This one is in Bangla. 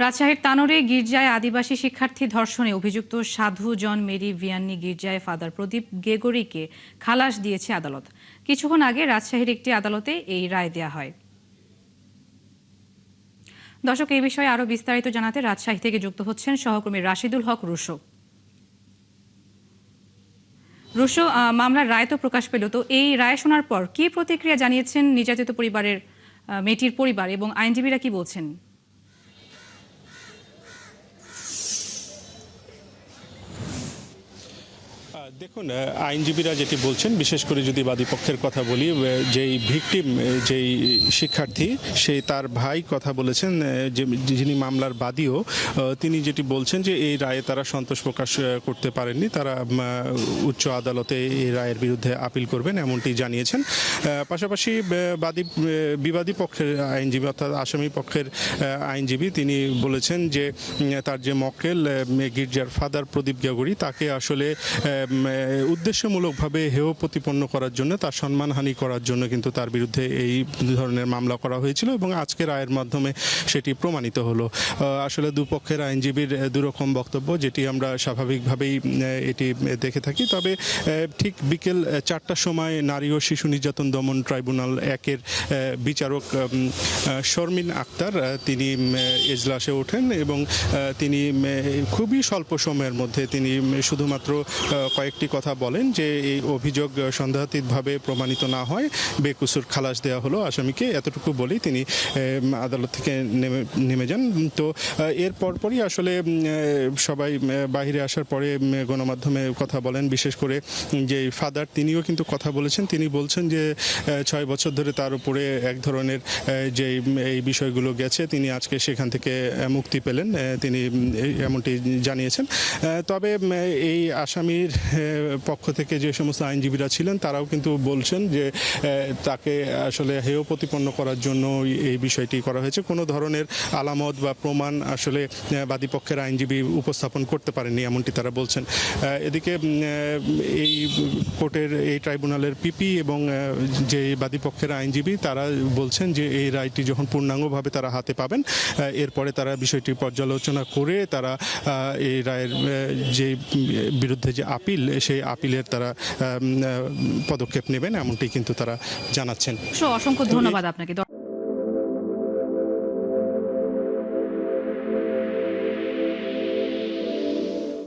রাজশাহীর তানোরে গির্জায় আদিবাসী শিক্ষার্থী ধর্ষণে অভিযুক্ত সাধু জন মেরি ভিয়ান্নি গির্জায় ফাদার প্রদীপ গেগরিকে খালাস দিয়েছে আদালত। কিছুক্ষণ আগে রাজশাহীর একটি আদালতে এই রায় দেয়া হয়। দর্শক, এই বিষয়ে আরো বিস্তারিত জানাতে রাজশাহী থেকে যুক্ত হচ্ছেন সহকর্মী রাশিদুল হক রুশো। রুশো, মামলার রায় তো প্রকাশ পেল, তো এই রায় শোনার পর কি প্রতিক্রিয়া জানিয়েছেন নির্যাতিত পরিবারের মেয়েটির পরিবার এবং আইনজীবীরা কি বলছেন? দেখুন, আইনজীবীরা যেটি বলছেন, বিশেষ করে যদি বাদীপক্ষের কথা বলি, যেই ভিকটিম, যেই শিক্ষার্থী, সেই তার ভাই কথা বলেছেন, যিনি মামলার বাদীও, তিনি যেটি বলছেন যে এই রায়ে তারা সন্তোষ প্রকাশ করতে পারেননি, তারা উচ্চ আদালতে এই রায়ের বিরুদ্ধে আপিল করবেন এমনটি জানিয়েছেন। পাশাপাশি বিবাদী পক্ষের আইনজীবী অর্থাৎ আসামি পক্ষের আইনজীবী তিনি বলেছেন যে তার যে মক্কেল গির্জার ফাদার প্রদীপ গেগরি, তাকে আসলে উদ্দেশ্যমূলকভাবে হেয় প্রতিপন্ন করার জন্য, তার সম্মানহানি করার জন্য কিন্তু তার বিরুদ্ধে এই ধরনের মামলা করা হয়েছিল এবং আজকে রায়ের মাধ্যমে সেটি প্রমাণিত হলো। আসলে দুপক্ষের আইনজীবীর দুরকম বক্তব্য, যেটি আমরা স্বাভাবিকভাবেই এটি দেখে থাকি। তবে ঠিক বিকেল 4টার সময় নারী ও শিশু নির্যাতন দমন ট্রাইব্যুনাল 1-এর বিচারক শর্মিন আক্তার তিনি এজলাসে ওঠেন এবং তিনি খুবই স্বল্প সময়ের মধ্যে তিনি শুধুমাত্র কয়েকটি কথা বলেন যে এই অভিযোগ সন্দেহাতীতভাবে প্রমাণিত না হয় বেকসুর খালাস দেওয়া হলো আসামিকে, এতটুকু বলেই তিনি আদালত থেকে নেমে যান। তো এর পরপরই আসলে সবাই বাহিরে আসার পরে গণমাধ্যমে কথা বলেন, বিশেষ করে যে ফাদার তিনিও কিন্তু কথা বলেছেন। তিনি বলছেন যে 6 বছর ধরে তার উপরে এক ধরনের যে এই বিষয়গুলো গেছে, তিনি আজকে সেখান থেকে মুক্তি পেলেন, তিনি এমনটি জানিয়েছেন। তবে এই আসামির পক্ষ থেকে যে সমস্ত আইনজীবীরা ছিলেন তারাও কিন্তু বলছেন যে তাকে আসলে হেয় প্রতিপন্ন করার জন্য এই বিষয়টি করা হয়েছে। কোনো ধরনের আলামত বা প্রমাণ আসলে বাদীপক্ষের আইনজীবী উপস্থাপন করতে পারেননি এমনটি তারা বলছেন। এদিকে এই কোর্টের এই ট্রাইব্যুনালের পিপি এবং যে বাদীপক্ষের আইনজীবী তারা বলছেন যে এই রায়টি যখন পূর্ণাঙ্গভাবে তারা হাতে পাবেন, এরপরে তারা বিষয়টি পর্যালোচনা করে তারা এই রায়ের যে বিরুদ্ধে যে আপিল, সেই আপিলের তারা পদক্ষেপ নেবেন এমনটি কিন্তু তারা জানাচ্ছেন। অসংখ্য ধন্যবাদ আপনাকে।